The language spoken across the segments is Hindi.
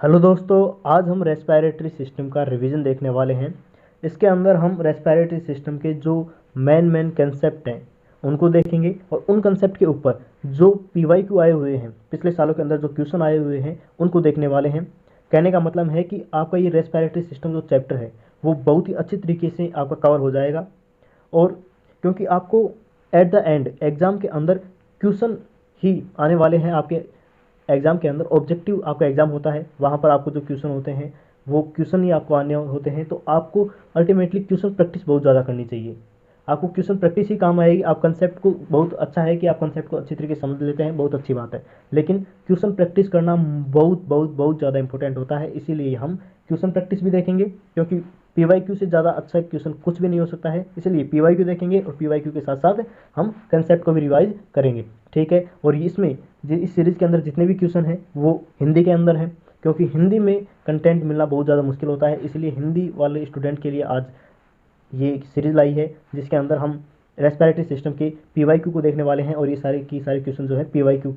हेलो दोस्तों, आज हम रेस्पिरेटरी सिस्टम का रिवीजन देखने वाले हैं। इसके अंदर हम रेस्पिरेटरी सिस्टम के जो मेन कंसेप्ट हैं उनको देखेंगे और उन कंसेप्ट के ऊपर जो पीवाईक्यू आए हुए हैं, पिछले सालों के अंदर जो क्वेश्चन आए हुए हैं उनको देखने वाले हैं। कहने का मतलब है कि आपका ये रेस्पिरेटरी सिस्टम जो चैप्टर है वो बहुत ही अच्छी तरीके से आपका कवर हो जाएगा। और क्योंकि आपको एट द एंड एग्ज़ाम के अंदर क्वेश्चन ही आने वाले हैं। आपके एग्ज़ाम के अंदर ऑब्जेक्टिव आपका एग्ज़ाम होता है, वहाँ पर आपको जो क्वेश्चन होते हैं वो क्वेश्चन ही आपको आने होते हैं। तो आपको अल्टीमेटली क्वेश्चन प्रैक्टिस बहुत ज़्यादा करनी चाहिए। आपको क्वेश्चन प्रैक्टिस ही काम आएगी। आप कंसेप्ट को, बहुत अच्छा है कि आप कंसेप्ट को अच्छी तरीके से समझ लेते हैं, बहुत अच्छी बात है, लेकिन क्वेश्चन प्रैक्टिस करना बहुत बहुत बहुत ज़्यादा इंपॉर्टेंट होता है। इसीलिए हम क्वेश्चन प्रैक्टिस भी देखेंगे, क्योंकि पीवाईक्यू से ज़्यादा अच्छा क्वेश्चन कुछ भी नहीं हो सकता है। इसलिए पीवाईक्यू देखेंगे और पीवाईक्यू के साथ साथ हम कंसेप्ट को भी रिवाइज करेंगे, ठीक है। और इसमें इस सीरीज़ के अंदर जितने भी क्वेश्चन हैं वो हिंदी के अंदर हैं, क्योंकि हिंदी में कंटेंट मिलना बहुत ज़्यादा मुश्किल होता है। इसलिए हिंदी वाले स्टूडेंट के लिए आज ये सीरीज़ लाई है, जिसके अंदर हम रेस्पिरेटरी सिस्टम के पीवाईक्यू को देखने वाले हैं। और ये सारे की सारे क्वेश्चन जो है पीवाईक्यू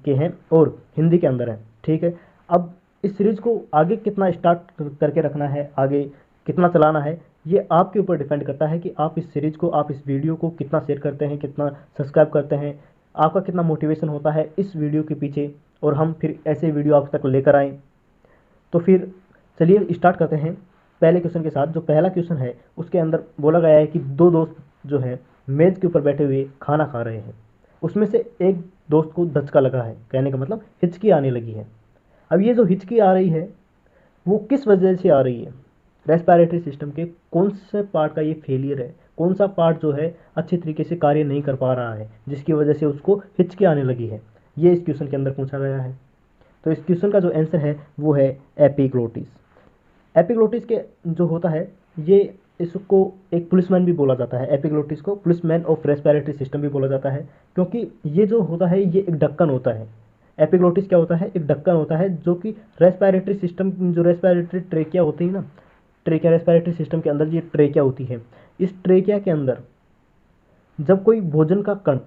के हैं और हिंदी के अंदर हैं, ठीक है। अब इस सीरीज़ को आगे कितना स्टार्ट करके रखना है, आगे कितना चलाना है, ये आपके ऊपर डिपेंड करता है कि आप इस सीरीज़ को, आप इस वीडियो को कितना शेयर करते हैं, कितना सब्सक्राइब करते हैं, आपका कितना मोटिवेशन होता है इस वीडियो के पीछे, और हम फिर ऐसे वीडियो आप तक लेकर आएँ। तो फिर चलिए स्टार्ट करते हैं पहले क्वेश्चन के साथ। जो पहला क्वेश्चन है उसके अंदर बोला गया है कि दो दोस्त जो है मेज़ के ऊपर बैठे हुए खाना खा रहे हैं। उसमें से एक दोस्त को धचका लगा है, कहने का मतलब हिचकी आने लगी है। अब ये जो हिचकी आ रही है वो किस वजह से आ रही है? रेस्पिरेटरी सिस्टम के कौन से पार्ट का ये फेलियर है, कौन सा पार्ट जो है अच्छी तरीके से कार्य नहीं कर पा रहा है, जिसकी वजह से उसको हिचकी आने लगी है? ये इस क्वेश्चन के अंदर पूछा गया है। तो इस क्वेश्चन का जो आंसर है वो है एपिग्लोटिस। एपिग्लोटिस के जो होता है, ये इसको एक पुलिसमैन भी बोला जाता है। एपिग्लोटिस को पुलिसमैन ऑफ रेस्पिरेटरी सिस्टम भी बोला जाता है, क्योंकि ये जो होता है ये एक ढक्कन होता है। एपिग्लोटिस क्या होता है? एक ढक्कन होता है जो कि रेस्पिरेटरी सिस्टम, जो रेस्पिरेटरी ट्रेकिया होती है ना, ट्रेकिया रेस्पिरेटरी सिस्टम के अंदर ये ट्रेकिया होती है। इस ट्रेकिया के अंदर जब कोई भोजन का कण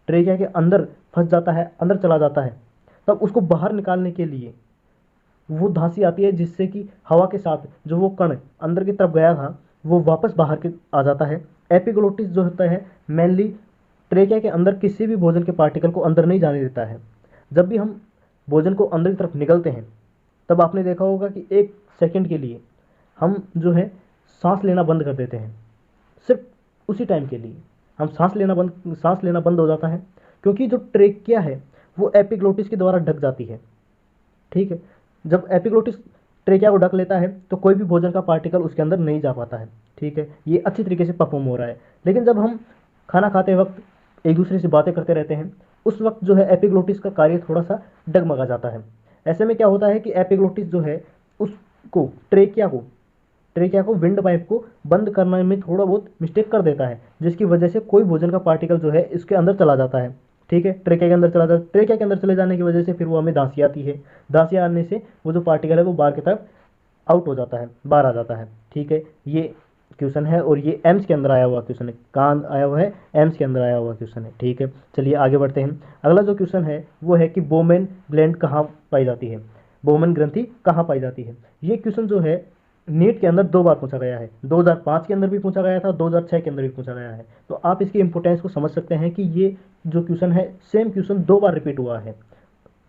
ट्रेकिया के अंदर फंस जाता है, अंदर चला जाता है, तब उसको बाहर निकालने के लिए वो धांसी आती है, जिससे कि हवा के साथ जो वो कण अंदर की तरफ गया था वो वापस बाहर के आ जाता है। एपिग्लोटिस जो होता है मेनली ट्रेकिया के अंदर किसी भी भोजन के पार्टिकल को अंदर नहीं जाने देता है। जब भी हम भोजन को अंदर की तरफ निकलते हैं तब आपने देखा होगा कि एक सेकंड के लिए हम जो है सांस लेना बंद कर देते हैं। सिर्फ उसी टाइम के लिए हम सांस लेना बंद हो जाता है, क्योंकि जो ट्रेकिया है वो एपिग्लोटिस के द्वारा ढक जाती है, ठीक है। जब एपिग्लोटिस ट्रेकिया को ढक लेता है तो कोई भी भोजन का पार्टिकल उसके अंदर नहीं जा पाता है, ठीक है। ये अच्छी तरीके से परफॉर्म हो रहा है। लेकिन जब हम खाना खाते वक्त एक दूसरे से बातें करते रहते हैं, उस वक्त जो है एपिग्लोटिस का कार्य थोड़ा सा डगमगा जाता है। ऐसे में क्या होता है कि एपिग्लोटिस जो है उसको ट्रेकिया को विंड पाइप को बंद करने में थोड़ा बहुत मिस्टेक कर देता है, जिसकी वजह से कोई भोजन का पार्टिकल जो है इसके अंदर चला जाता है, ठीक है। ट्रेकिया के अंदर चला जाता है। ट्रेकिया के अंदर चले जाने की वजह से फिर वो हमें दांसी आती है। दांसी आने से वो जो पार्टिकल है वो बाहर की तरफ आउट हो जाता है, बाहर आ जाता है, ठीक है। ये क्वेश्चन है और ये एम्स के अंदर आया हुआ क्वेश्चन है। कहाँ आया हुआ है? एम्स के अंदर आया हुआ क्वेश्चन है, ठीक है। चलिए आगे बढ़ते हैं। अगला जो क्वेश्चन है वो है कि बोमेन ग्लैंड कहाँ पाई जाती है, बोमेन ग्रंथि कहाँ पाई जाती है? ये क्वेश्चन जो है नीट के अंदर दो बार पूछा गया है। 2005 के अंदर भी पूछा गया था, 2006 के अंदर भी पूछा गया है। तो आप इसकी इंपोर्टेंस को समझ सकते हैं कि ये जो क्वेश्चन है सेम क्वेश्चन दो बार रिपीट हुआ है,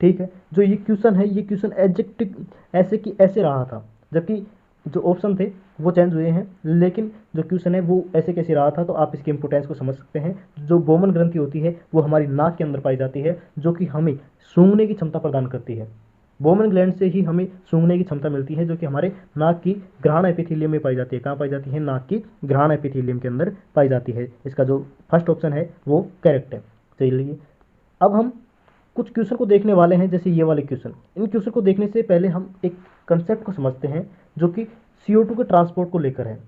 ठीक है। जो ये क्वेश्चन है ये क्वेश्चन एडजेक्टिव ऐसे कि ऐसे रहा था, जबकि जो ऑप्शन थे वो चेंज हुए हैं, लेकिन जो क्वेश्चन है वो ऐसे कैसे रहा था। तो आप इसकी इंपोर्टेंस को समझ सकते हैं। जो बोमन ग्रंथि होती है वो हमारी नाक के अंदर पाई जाती है, जो कि हमें सूंघने की क्षमता प्रदान करती है। बोमन ग्लैंड से ही हमें सूंघने की क्षमता मिलती है, जो कि हमारे नाक की ग्रहण एपिथेलियम में पाई जाती है। कहाँ पाई जाती है? नाक की ग्रहण एपिथेलियम के अंदर पाई जाती है। इसका जो फर्स्ट ऑप्शन है वो करेक्ट है। चलिए अब हम कुछ क्वेश्चन को देखने वाले हैं, जैसे ये वाले क्वेश्चन। इन क्वेश्चन को देखने से पहले हम एक कंसेप्ट को समझते हैं, जो कि CO2 के ट्रांसपोर्ट को लेकर है।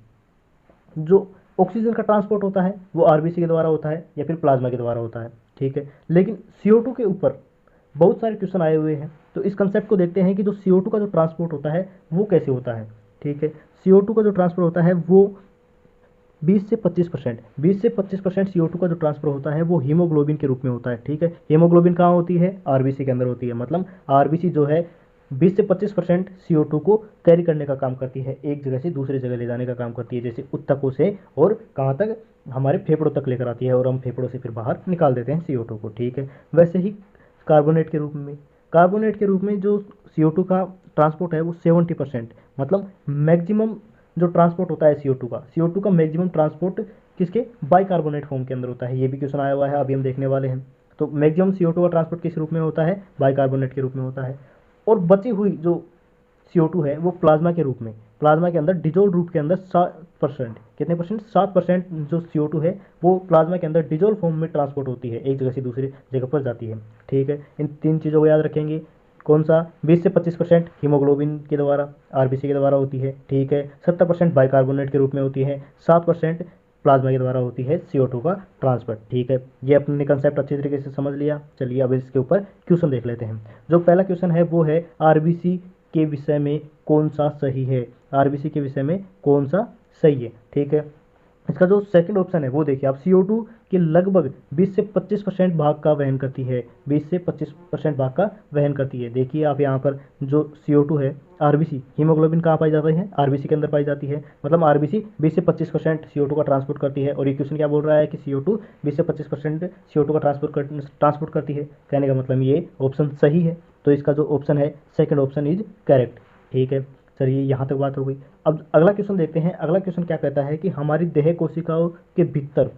जो ऑक्सीजन का ट्रांसपोर्ट होता है वो आरबीसी के द्वारा होता है या फिर प्लाज्मा के द्वारा होता है, ठीक है। लेकिन CO2 के ऊपर बहुत सारे क्वेश्चन आए हुए हैं, तो इस कंसेप्ट को देखते हैं कि जो CO2 का जो ट्रांसपोर्ट होता है वो कैसे होता है, ठीक है। CO2 का जो ट्रांसपोर्ट होता है वो 20 से 25% CO2 का जो ट्रांसफर होता है वो हीमोग्लोबिन के रूप में होता है, ठीक है। हीमोग्लोबिन कहाँ होती है? आरबीसी के अंदर होती है। मतलब आरबीसी जो है 20 से 25% CO2 को कैरी करने का काम करती है, एक जगह से दूसरी जगह ले जाने का काम करती है, जैसे ऊतकों से और कहाँ तक, हमारे फेफड़ों तक लेकर आती है और हम फेफड़ों से फिर बाहर निकाल देते हैं CO2 को। ठीक है, वैसे ही कार्बोनेट के रूप में जो CO2 का ट्रांसपोर्ट है वो 70%, मतलब मैक्सिमम जो ट्रांसपोर्ट होता है CO2 का मैक्सिमम ट्रांसपोर्ट किसके, बाइकार्बोनेट फॉर्म के अंदर होता है। ये भी क्वेश्चन आया हुआ है, अभी हम देखने वाले हैं। तो मैक्सिमम CO2 का ट्रांसपोर्ट किस रूप में होता है, बाइकार्बोनेट के रूप में होता है। और बची हुई जो CO2 है वो प्लाज्मा के रूप में, प्लाज्मा के अंदर डिजोल्व रूप के अंदर 7%, कितने परसेंट, 7% जो CO2 है वो प्लाज्मा के अंदर डिजोल्व फॉर्म में ट्रांसपोर्ट होती है, एक जगह से दूसरी जगह पर जाती है। ठीक है, इन 3 चीज़ों को याद रखेंगे। कौन सा, 20 से 25% हीमोग्लोबिन के द्वारा, RBC के द्वारा होती है। ठीक है, 70% बाइकार्बोनेट के रूप में होती है, 7% प्लाज्मा के द्वारा होती है CO2 का ट्रांसफर। ठीक है, ये अपने कंसेप्ट अच्छी तरीके से समझ लिया। चलिए अब इसके ऊपर क्वेश्चन देख लेते हैं। जो पहला क्वेश्चन है वो है RBC के विषय में कौन सा सही है, RBC के विषय में कौन सा सही है। ठीक है, इसका जो सेकंड ऑप्शन है वो देखिए आप, CO2 के लगभग 20 से 25% भाग का वहन करती है, 20 से 25% भाग का वहन करती है। देखिए आप यहाँ पर जो CO2 है, RBC, हीमोग्लोबिन कहाँ पाई जाती है, RBC के अंदर पाई जाती है, मतलब RBC 20 से 25% CO2 का ट्रांसपोर्ट करती है। और ये क्वेश्चन क्या बोल रहा है कि CO2 20 से 25% CO2 का ट्रांसपोर्ट करती है, कहने का मतलब ये ऑप्शन सही है। तो इसका जो ऑप्शन है सेकंड ऑप्शन इज करेक्ट। ठीक है, चलिए यहाँ तक बात हो गई। अब अगला क्वेश्चन देखते हैं। अगला क्वेश्चन क्या कहता है कि हमारी देह कोशिकाओं के भीतर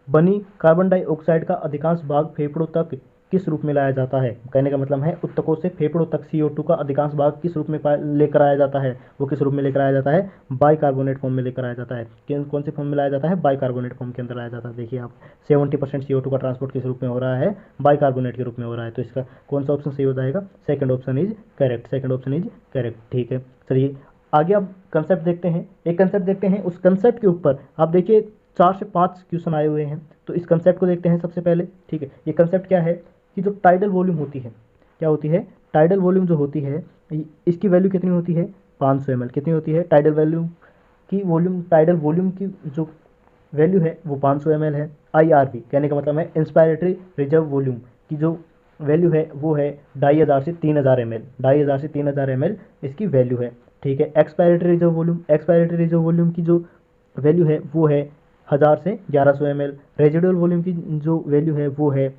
बनी कार्बन डाइऑक्साइड का अधिकांश भाग फेफड़ों तक किस रूप में लाया जाता है, कहने का मतलब है ऊतकों से फेफड़ों तक CO2 का अधिकांश भाग किस रूप में लेकर आया जाता है, वो किस रूप में लेकर आया जाता है, बाइकार्बोनेट फॉर्म में लेकर आया जाता है। कौन से फॉर्म में लाया जाता है, बाइकार्बोनेट फॉर्म के अंदर लाया जाता है। देखिए आप 70% CO2 का ट्रांसपोर्ट किस रूप में हो रहा है, बाइकार्बोनेट के रूप में हो रहा है। तो इसका कौन सा ऑप्शन सही हो जाएगा, second option is correct, second option is correct. ठीक है, चलिए आगे आप कंसेप्ट देखते हैं, एक कंसेप्ट देखते हैं। उस कंसेप्ट के ऊपर आप देखिए 4 से 5 क्वेश्चन आए हुए हैं। तो इस कंसेप्ट को देखते हैं सबसे पहले। ठीक है, ये कंसेप्ट क्या है कि जो टाइडल वॉल्यूम होती है, क्या होती है, टाइडल वॉल्यूम जो होती है इसकी वैल्यू कितनी होती है, 500 ml। कितनी होती है टाइडल वॉल्यूम की, टाइडल वॉल्यूम की जो वैल्यू है वो 500 ml है। IRV कहने का मतलब है इंस्पायरेटरी रिजर्व वॉल्यूम की जो वैल्यू है वो है 2500 से 3000 ml, 2500 से 3000 ml इसकी वैल्यू है। ठीक है, एक्सपायरेटरी रिजर्व वॉल्यूम की जो वैल्यू है वो है 1000 से 1100 ml। रेजिडुअल वॉल्यूम की जो वैल्यू है वो है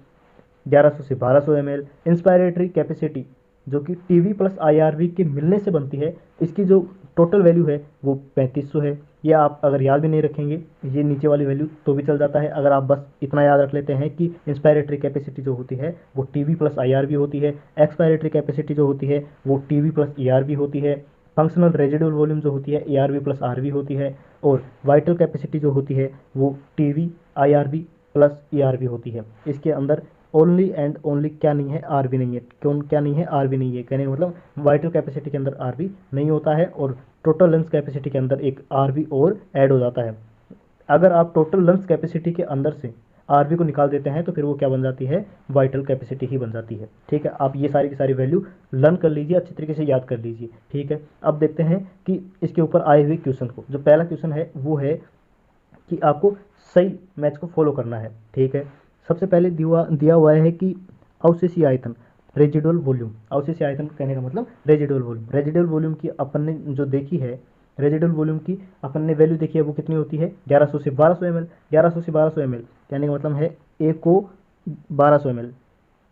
1100 से 1200 ml। इंस्पायरेटरी कैपेसिटी जो कि TV प्लस IRV के मिलने से बनती है, इसकी जो टोटल वैल्यू है वो 3500 है। ये आप अगर याद भी नहीं रखेंगे ये नीचे वाली वैल्यू तो भी चल जाता है, अगर आप बस इतना याद रख लेते हैं कि इंस्पायरेटरी कैपेसिटी जो होती है वो TV प्लस IRV होती है, एक्सपायरेटरी कैपेसिटी जो होती है वो TV प्लस ERV होती है, फंक्शनल रेजिडुअल वॉल्यूम जो होती है ERV प्लस RV होती है, और वाइटल कैपेसिटी जो होती है वो TV IRV प्लस ERV होती है। इसके अंदर ओनली एंड ओनली क्या नहीं है, RV नहीं है। क्यों क्या नहीं है, RV नहीं है, कहने का मतलब वाइटल कैपेसिटी के अंदर RV नहीं होता है और टोटल लंग्स कैपेसिटी के अंदर एक RV और ऐड हो जाता है। अगर आप टोटल लंग्स कैपेसिटी के अंदर से RV को निकाल देते हैं तो फिर वो क्या बन जाती है, वाइटल कैपेसिटी ही बन जाती है। ठीक है, आप ये सारी की सारी वैल्यू लर्न कर लीजिए, अच्छी तरीके से याद कर लीजिए। ठीक है, अब देखते हैं कि इसके ऊपर आए हुए क्वेश्चन को। जो पहला क्वेश्चन है वो है कि आपको सही मैच को फॉलो करना है। ठीक है, सबसे पहले दिया हुआ है कि अवशेषीय आयतन, रेजिडुअल वॉल्यूम, अवशेषीय आयतन कहने का मतलब रेजिडुअल वॉल्यूम की अपन ने जो देखी है, रेजिडुअल वॉल्यूम की अपन ने वैल्यू देखी है वो कितनी होती है, 1100 से 1200 ml। 1100 से 1200 ml कहने का मतलब है ए को 1200 ml,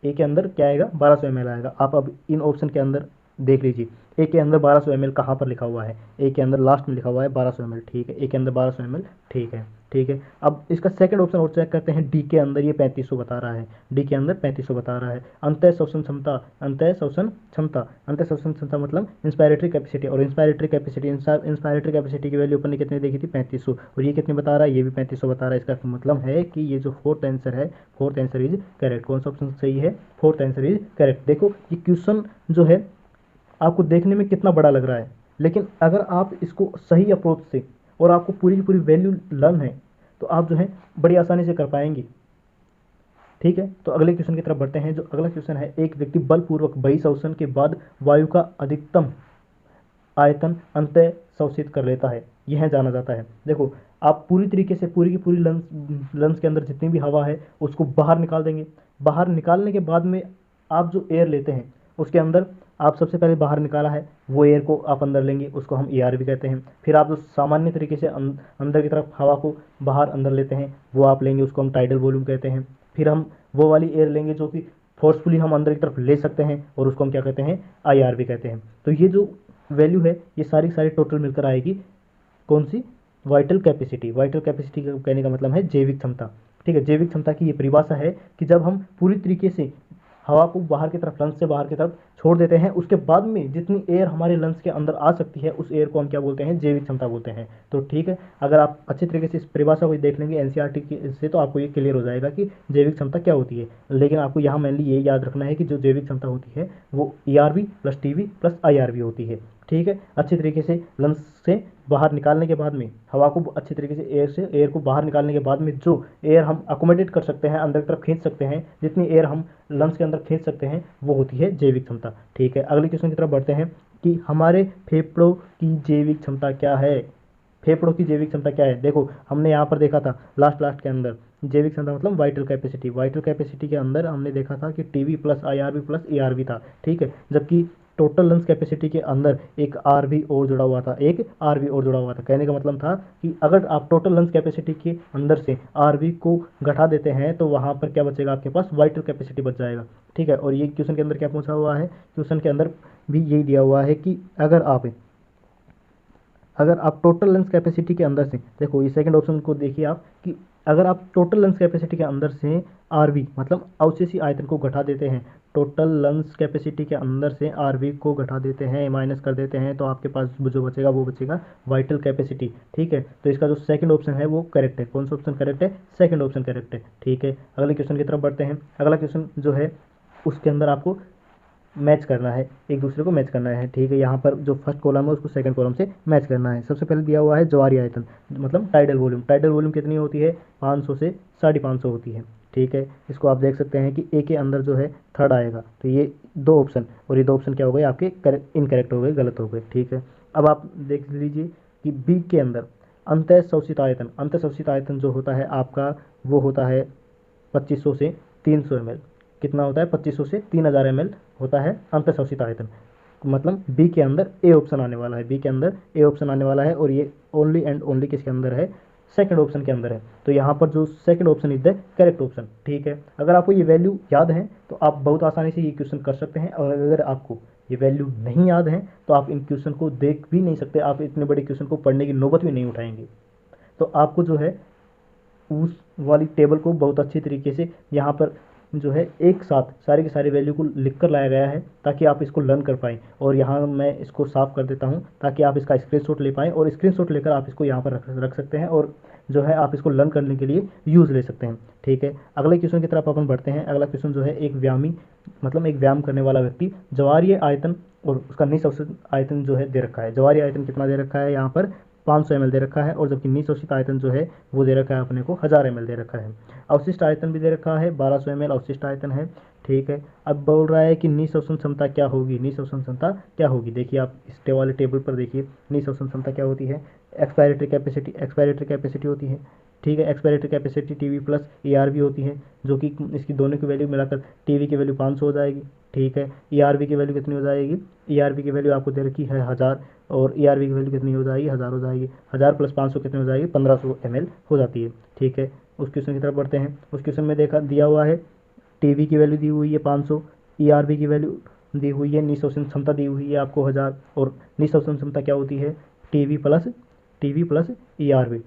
ए के अंदर क्या आएगा, 1200 ml आएगा। आप अब इन ऑप्शन के अंदर देख लीजिए, ए के अंदर 1200 ml कहाँ पर लिखा हुआ है, ए के अंदर लास्ट में लिखा हुआ है 1200 ml। ठीक है, ए के अंदर 1200 ml। ठीक है, ठीक है, अब इसका सेकंड ऑप्शन और चेक करते हैं। डी के अंदर ये 3500 बता रहा है, डी के अंदर 3500 बता रहा है। अंतः शोषण क्षमता मतलब इंस्पायरेटरी कैपेसिटी, और इंस्पायरेटरी कैपेसिटी की वैल्यू अपन ने कितनी देखी थी, 3500, और ये कितनी बता रहा है, ये भी 3500 बता रहा है। इसका मतलब है कि ये जो फोर्थ आंसर है, फोर्थ आंसर इज करेक्ट। कौन सा ऑप्शन सही है, फोर्थ आंसर इज करेक्ट। देखो ये क्वेश्चन जो है आपको देखने में कितना बड़ा लग रहा है, लेकिन अगर आप इसको सही अप्रोच से और आपको पूरी की पूरी वैल्यू लर्न है तो आप जो है बड़ी आसानी से कर पाएंगे। ठीक है, तो अगले क्वेश्चन की तरफ बढ़ते हैं। जो अगला क्वेश्चन है, एक व्यक्ति बलपूर्वक बहिर्शोषण के बाद वायु का अधिकतम आयतन अंतः शोषित कर लेता है, यह जाना जाता है। देखो आप पूरी तरीके से पूरी की पूरी लंग्स के अंदर जितनी भी हवा है उसको बाहर निकाल देंगे। बाहर निकालने के बाद में आप जो एयर लेते हैं उसके अंदर आप सबसे पहले बाहर निकाला है वो एयर को आप अंदर लेंगे, उसको हम ERV कहते हैं। फिर आप जो सामान्य तरीके से अंदर की तरफ हवा को बाहर अंदर लेते हैं वो आप लेंगे, उसको हम टाइडल वॉल्यूम कहते हैं। फिर हम वो वाली एयर लेंगे जो कि फोर्सफुली हम अंदर की तरफ ले सकते हैं, और उसको हम क्या कहते हैं, IRV कहते हैं। तो ये जो वैल्यू है ये सारी सारी टोटल मिलकर आएगी कौन सी, वाइटल कैपेसिटी। वाइटल कैपेसिटी का कहने का मतलब है जैविक क्षमता। ठीक है, जैविक क्षमता की ये परिभाषा है कि जब हम पूरी तरीके से हवा को बाहर की तरफ, लंग्स से बाहर की तरफ छोड़ देते हैं, उसके बाद में जितनी एयर हमारे लंग्स के अंदर आ सकती है उस एयर को हम क्या बोलते हैं, जैविक क्षमता बोलते हैं। तो ठीक है, अगर आप अच्छे तरीके से इस परिभाषा को देख लेंगे NCERT से तो आपको ये क्लियर हो जाएगा कि जैविक क्षमता क्या होती है। लेकिन आपको यहाँ मेनली ये याद रखना है कि जो जैविक क्षमता होती है वो ERV plus TV plus IRV होती है। ठीक है, अच्छी तरीके से लंग्स से बाहर निकालने के बाद में हवा को अच्छी तरीके से एयर को बाहर निकालने के बाद में जो एयर हम अकोमोडेट कर सकते हैं, अंदर की तरफ खींच सकते हैं, जितनी एयर हम लंग्स के अंदर खींच सकते हैं वो होती है जैविक क्षमता। ठीक है, अगले क्वेश्चन की तरफ बढ़ते हैं कि हमारे फेफड़ों की जैविक क्षमता क्या है। फेफड़ों की जैविक क्षमता क्या है, देखो हमने यहाँ पर देखा था लास्ट के अंदर जैविक क्षमता मतलब वाइटल कैपेसिटी। वाइटल कैपेसिटी के अंदर हमने देखा था कि TV plus IRV plus ERV था। ठीक है, जबकि टोटल लंग्स कैपेसिटी के अंदर एक RV और जुड़ा हुआ था, एक RV और जुड़ा हुआ था। कहने का मतलब था कि अगर आप टोटल लंग्स कैपेसिटी के अंदर से RV को घटा देते हैं तो वहाँ पर क्या बचेगा, आपके पास वाइटल कैपेसिटी बच जाएगा। ठीक है, और ये क्वेश्चन के अंदर क्या पूछा हुआ है, क्वेश्चन के अंदर भी यही दिया हुआ है कि अगर आप टोटल लंग्स कैपेसिटी के अंदर से, देखो ये सेकंड ऑप्शन को देखिए आप, कि अगर आप टोटल लंग्स कैपेसिटी के अंदर से RV मतलब अवशेषी आयतन को घटा देते हैं, टोटल लंग्स कैपेसिटी के अंदर से RV को घटा देते हैं, माइनस कर देते हैं, तो आपके पास जो बचेगा वो बचेगा वाइटल कैपेसिटी। ठीक है, तो इसका जो सेकंड ऑप्शन है वो करेक्ट है। कौन सा ऑप्शन करेक्ट है, सेकंड ऑप्शन करेक्ट है। ठीक है, अगले क्वेश्चन की तरफ बढ़ते हैं। अगला क्वेश्चन जो है उसके अंदर आपको मैच करना है, एक दूसरे को मैच करना है। ठीक है, यहाँ पर जो फर्स्ट कॉलम है उसको सेकंड कॉलम से मैच करना है। सबसे पहले दिया हुआ है ज्वारीय आयतन मतलब टाइडल वॉल्यूम। टाइडल वॉल्यूम कितनी होती है, 500 से 550 होती है। ठीक है, इसको आप देख सकते हैं कि A के अंदर जो है थर्ड आएगा। तो ये दो ऑप्शन, और ये दो ऑप्शन क्या हो गए आपके इनकरेक्ट हो गए, गलत हो गए। ठीक है, अब आप देख लीजिए कि B के अंदर अंतः शोषित आयतन, अंतः शोषित आयतन जो होता है आपका वो होता है 2500 से 300 ml। कितना होता है, 2500 से 3000 ml होता है अंतःशोषित आयतन। मतलब बी के अंदर ए ऑप्शन आने वाला है, बी के अंदर ए ऑप्शन आने वाला है, और ये ओनली एंड ओनली किसके अंदर है, सेकंड ऑप्शन के अंदर है। तो यहाँ पर जो second option is the correct option. ठीक है, अगर आपको ये वैल्यू याद है तो आप बहुत आसानी से ये क्वेश्चन कर सकते हैं, और अगर आपको ये वैल्यू नहीं याद है तो आप इन क्वेश्चन को देख भी नहीं सकते, आप इतने बड़े क्वेश्चन को पढ़ने की नौबत भी नहीं उठाएंगे। तो आपको जो है उस वाली टेबल को बहुत अच्छी तरीके से यहाँ पर जो है एक साथ सारी की सारी वैल्यू को लिख कर लाया गया है ताकि आप इसको लर्न कर पाएँ। और यहाँ मैं इसको साफ कर देता हूँ ताकि आप इसका स्क्रीनशॉट ले पाएँ, और स्क्रीनशॉट लेकर आप इसको यहाँ पर रख सकते हैं, और जो है आप इसको लर्न करने के लिए यूज़ ले सकते हैं। ठीक है, अगले क्वेश्चन की तरफ अपन बढ़ते हैं। अगला क्वेश्चन जो है एक व्यायामी मतलब एक व्यायाम करने वाला व्यक्ति ज्वारीय आयतन और उसका निःशोषित आयतन जो है दे रखा है। ज्वारीय आयतन कितना दे रखा है, यहाँ पर 500 ml दे रखा है, और जबकि निःशोषित आयतन जो है वो दे रखा है अपने को 1000 ml दे रखा है। अवशिष्ट आयतन भी दे रखा है 1200 ml अवशिष्ट आयतन है। ठीक है, अब बोल रहा है कि निःशोषण क्षमता क्या होगी, निःशोषण क्षमता क्या होगी। देखिए आप इस वाले टेबल पर देखिए निःशोषण क्षमता क्या होती है, एक्सपायरेटरी कैपेसिटी होती है। ठीक है, expiratory capacity TV plus ERV होती है, जो कि इसकी दोनों की वैल्यू मिलाकर TV की वैल्यू 500 हो जाएगी। ठीक है, ERV की वैल्यू कितनी हो जाएगी, ERV की वैल्यू आपको दे रखी है 1000, और ERV की वैल्यू कितनी हो जाएगी, 1000 हो जाएगी। 1000 प्लस 500 कितनी हो जाएगी, 1500 ml हो जाती है। ठीक है, उस क्वेश्चन की तरफ बढ़ते हैं। उस क्वेश्चन में देखा दिया हुआ है TV की वैल्यू दी हुई है 500, ERV की वैल्यू दी हुई है, निःशोषण क्षमता दी हुई है आपको 1000, और निःशोषण क्षमता क्या होती है, TV plus ERV।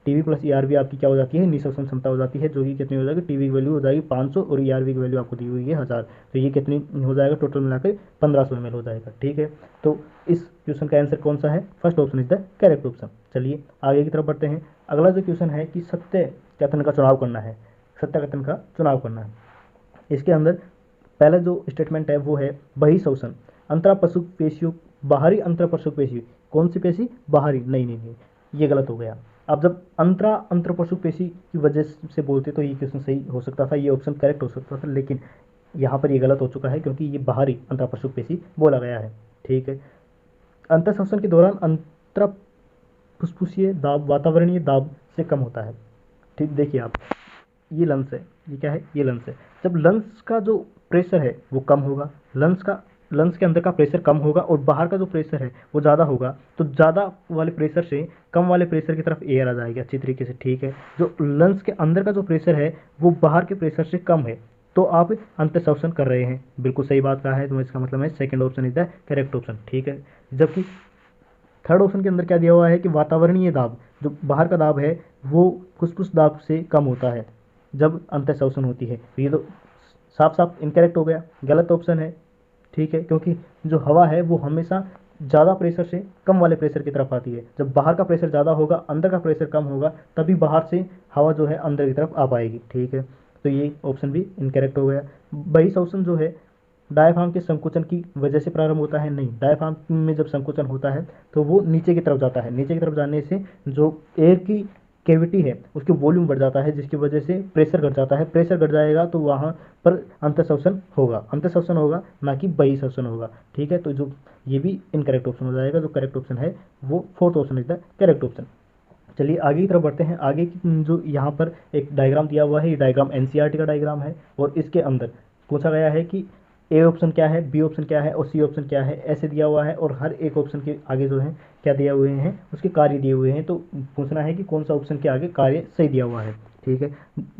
TV plus ERV आपकी क्या हो जाती है, निःशोषण क्षमता हो जाती है, जो कि कितनी हो जाएगी, TV की वैल्यू हो जाएगी 500 और ERV की वैल्यू आपको दी हुई है 1000। तो ये कितनी हो जाएगा, टोटल मिलाकर 1500 ml हो जाएगा। ठीक है, तो इस क्वेश्चन का आंसर कौन सा है, first option is the correct option. चलिए आगे की तरफ बढ़ते हैं। अगला जो क्वेश्चन है कि सत्य कथन का चुनाव करना है, सत्य कथन का चुनाव करना है। इसके अंदर पहला जो स्टेटमेंट है वो है बहिःश्वसन अंतरापशु पेशियों, बाहरी अंतरापशु पेशी, कौन सी पेशी, बाहरी, नहीं, ये गलत हो गया। अब जब अंतरपशु पेशी की वजह से बोलते तो ये क्वेश्चन सही हो सकता था, ये ऑप्शन करेक्ट हो सकता था, लेकिन यहाँ पर ये गलत हो चुका है क्योंकि ये बाहरी अंतरापशु पेशी बोला गया है। ठीक है, अंतःश्वसन के दौरान अंतरफुस्फुसीय दाब वातावरणीय दाब से कम होता है। ठीक, देखिए आप ये क्या है, ये लंग्स है। जब लंग्स का जो प्रेशर है वो कम होगा, लंग्स का लंग्स के अंदर का प्रेशर कम होगा और बाहर का जो प्रेशर है वो ज़्यादा होगा, तो ज़्यादा वाले प्रेशर से कम वाले प्रेशर की तरफ एयर आ जाएगी अच्छी तरीके से, ठीक है। जो लंग्स के अंदर का जो प्रेशर है वो बाहर के प्रेशर से कम है, तो आप अंतःश्वसन कर रहे हैं, बिल्कुल सही बात कहा है। तो इसका मतलब है second option is the correct option, ठीक है। जबकि थर्ड ऑप्शन के अंदर क्या दिया हुआ है कि वातावरणीय दाब, जो बाहर का दाब है वो फुसफुस दाब से कम होता है जब अंतःश्वसन होती है। तो ये तो साफ साफ इनकरेक्ट हो गया, गलत ऑप्शन है, ठीक है, क्योंकि जो हवा है वो हमेशा ज़्यादा प्रेशर से कम वाले प्रेशर की तरफ आती है। जब बाहर का प्रेशर ज़्यादा होगा, अंदर का प्रेशर कम होगा, तभी बाहर से हवा जो है अंदर की तरफ आ पाएगी, ठीक है। तो ये ऑप्शन भी इनकरेक्ट हो गया। बहिःश्वसन जो है डायफ्राम के संकुचन की वजह से प्रारंभ होता है, नहीं, डायफ्राम में जब संकुचन होता है तो वो नीचे की तरफ जाता है, नीचे की तरफ जाने से जो एयर की कैविटी है उसकी वॉल्यूम बढ़ जाता है, जिसकी वजह से प्रेशर घट जाता है, प्रेशर घट जाएगा तो वहाँ पर अंतःश्वसन होगा, अंतःश्वसन होगा, ना कि बहिःश्वसन होगा, ठीक है। तो जो ये भी इनकरेक्ट ऑप्शन हो जाएगा, जो करेक्ट ऑप्शन है वो fourth option is the correct option. चलिए आगे की तरफ बढ़ते हैं। आगे की जो यहाँ पर एक डायग्राम दिया हुआ है, ये डायग्राम एनसीईआरटी का डायग्राम है और इसके अंदर पूछा गया है कि ए ऑप्शन क्या है, बी ऑप्शन क्या है और सी ऑप्शन क्या है, ऐसे दिया हुआ है और हर एक ऑप्शन के आगे जो है क्या दिया हुए हैं, उसके कार्य दिए हुए हैं। तो पूछना है कि कौन सा ऑप्शन के आगे कार्य सही दिया हुआ है, ठीक है।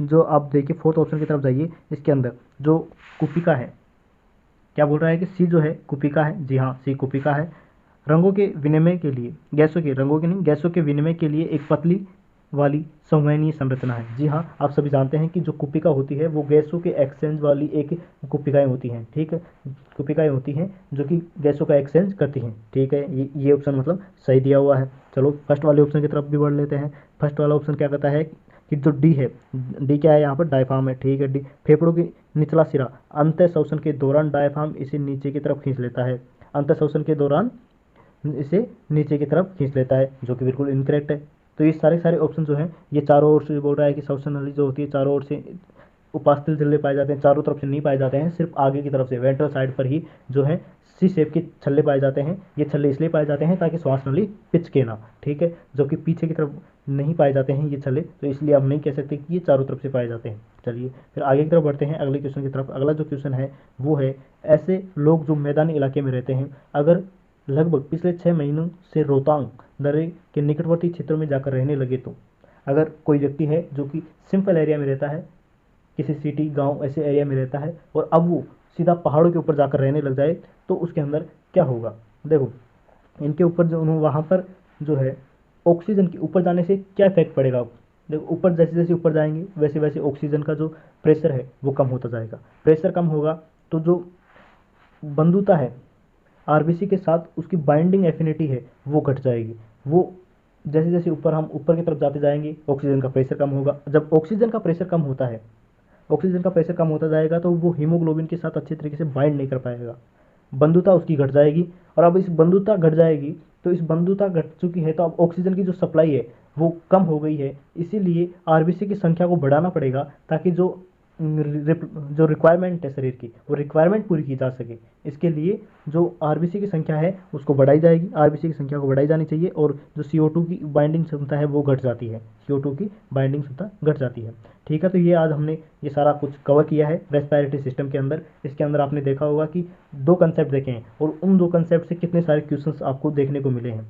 जो आप देखिए फोर्थ ऑप्शन की तरफ जाइए, इसके अंदर जो कुपिका है, क्या बोल रहा है कि सी जो है कुपिका है, जी हाँ सी कुपिका है। रंगों के विनिमय के लिए, गैसों के, रंगों के नहीं, गैसों के विनिमय के लिए एक पतली वाली संवहनीय संरचना है। जी हाँ, आप सभी जानते हैं कि जो कुपिका होती है वो गैसों के एक्सचेंज वाली एक कुपिकाएं होती हैं, ठीक है, कुपिकाएं होती हैं जो कि गैसों का एक्सचेंज करती हैं, ठीक है। ये ऑप्शन मतलब सही दिया हुआ है। चलो फर्स्ट वाले ऑप्शन की तरफ भी बढ़ लेते हैं। फर्स्ट वाला ऑप्शन क्या कहता है कि जो डी है, डी क्या है यहाँ पर, डायफ्राम है, ठीक है। डी फेफड़ों की निचला सिरा, अंतःश्वसन के दौरान डायफ्राम इसे नीचे की तरफ खींच लेता है, अंतःश्वसन के दौरान इसे नीचे की तरफ खींच लेता है, जो कि बिल्कुल इनकरेक्ट है। तो ये सारे सारे ऑप्शन जो हैं ये चारों ओर से बोल रहा है कि श्वसन नली जो होती है चारों ओर से उपास्थल छल्ले पाए जाते हैं, चारों तरफ से नहीं पाए जाते हैं, सिर्फ आगे की तरफ से वेंट्रल साइड पर ही जो है सी शेप के छल्ले पाए जाते हैं। ये छल्ले इसलिए पाए जाते हैं ताकि श्वास नली पिचके ना, ठीक है, जबकि पीछे की तरफ नहीं पाए जाते हैं ये छल्ले, तो इसलिए हम नहीं कह सकते कि ये चारों तरफ से पाए जाते हैं। चलिए फिर आगे की तरफ बढ़ते हैं अगले क्वेश्चन की तरफ। अगला जो क्वेश्चन है वो है, ऐसे लोग जो मैदानी इलाके में रहते हैं अगर लगभग पिछले 6 महीनों से रोहतांग दर्रे के निकटवर्ती क्षेत्रों में जाकर रहने लगे, तो अगर कोई व्यक्ति है जो कि सिंपल एरिया में रहता है, किसी सिटी गांव ऐसे एरिया में रहता है और अब वो सीधा पहाड़ों के ऊपर जाकर रहने लग जाए, तो उसके अंदर क्या होगा। देखो इनके ऊपर जो वहाँ पर जो है ऑक्सीजन के ऊपर जाने से क्या इफेक्ट पड़ेगा। देखो ऊपर जैसे जैसे ऊपर जाएंगे वैसे वैसे ऑक्सीजन का जो प्रेशर है वो कम होता जाएगा, प्रेशर कम होगा तो जो बंधुता है आरबीसी के साथ उसकी बाइंडिंग एफिनिटी है वो घट जाएगी। वो जैसे जैसे ऊपर हम ऊपर की तरफ जाते जाएंगे ऑक्सीजन का प्रेशर कम होगा, जब ऑक्सीजन का प्रेशर कम होता है, ऑक्सीजन का प्रेशर कम होता जाएगा तो वो हीमोग्लोबिन के साथ अच्छे तरीके से बाइंड नहीं कर पाएगा, बंधुता उसकी घट जाएगी। और अब इस बंधुता घट जाएगी तो इस बंधुता घट चुकी है तो अब ऑक्सीजन की जो सप्लाई है वो कम हो गई है, इसीलिए आरबीसी की संख्या को बढ़ाना पड़ेगा ताकि जो रिक्वायरमेंट है शरीर की वो रिक्वायरमेंट पूरी की जा सके। इसके लिए जो आरबीसी की संख्या है उसको बढ़ाई जाएगी, आरबीसी की संख्या को बढ़ाई जानी चाहिए और जो CO2 की बाइंडिंग क्षमता है वो घट जाती है, CO2 की बाइंडिंग क्षमता घट जाती है, ठीक है। तो ये आज हमने ये सारा कुछ कवर किया है रेस्पिरेटरी सिस्टम के अंदर। इसके अंदर आपने देखा होगा कि 2 कंसेप्ट देखे हैं और उन 2 कंसेप्ट से कितने सारे क्वेश्चंस आपको देखने को मिले हैं,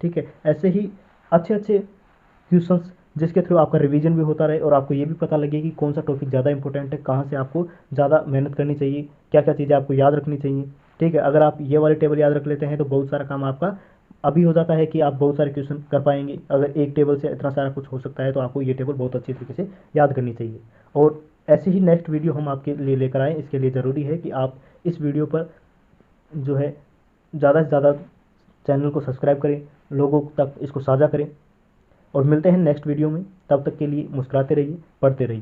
ठीक है। ऐसे ही अच्छे अच्छे क्वेश्चंस जिसके थ्रू आपका रिवीजन भी होता रहे और आपको ये भी पता लगे कि कौन सा टॉपिक ज़्यादा इंपॉर्टेंट है, कहाँ से आपको ज़्यादा मेहनत करनी चाहिए, क्या क्या चीज़ें आपको याद रखनी चाहिए, ठीक है। अगर आप ये वाली टेबल याद रख लेते हैं तो बहुत सारा काम आपका अभी हो जाता है कि आप बहुत सारे क्वेश्चन कर पाएंगे। अगर एक टेबल से इतना सारा कुछ हो सकता है तो आपको ये टेबल बहुत अच्छी तरीके से याद करनी चाहिए। और ऐसे ही नेक्स्ट वीडियो हम आपके लिए लेकर आएँ, इसके लिए ज़रूरी है कि आप इस वीडियो पर जो है ज़्यादा से ज़्यादा चैनल को सब्सक्राइब करें, लोगों तक इसको साझा करें और मिलते हैं नेक्स्ट वीडियो में। तब तक के लिए मुस्कुराते रहिए, पढ़ते रहिए।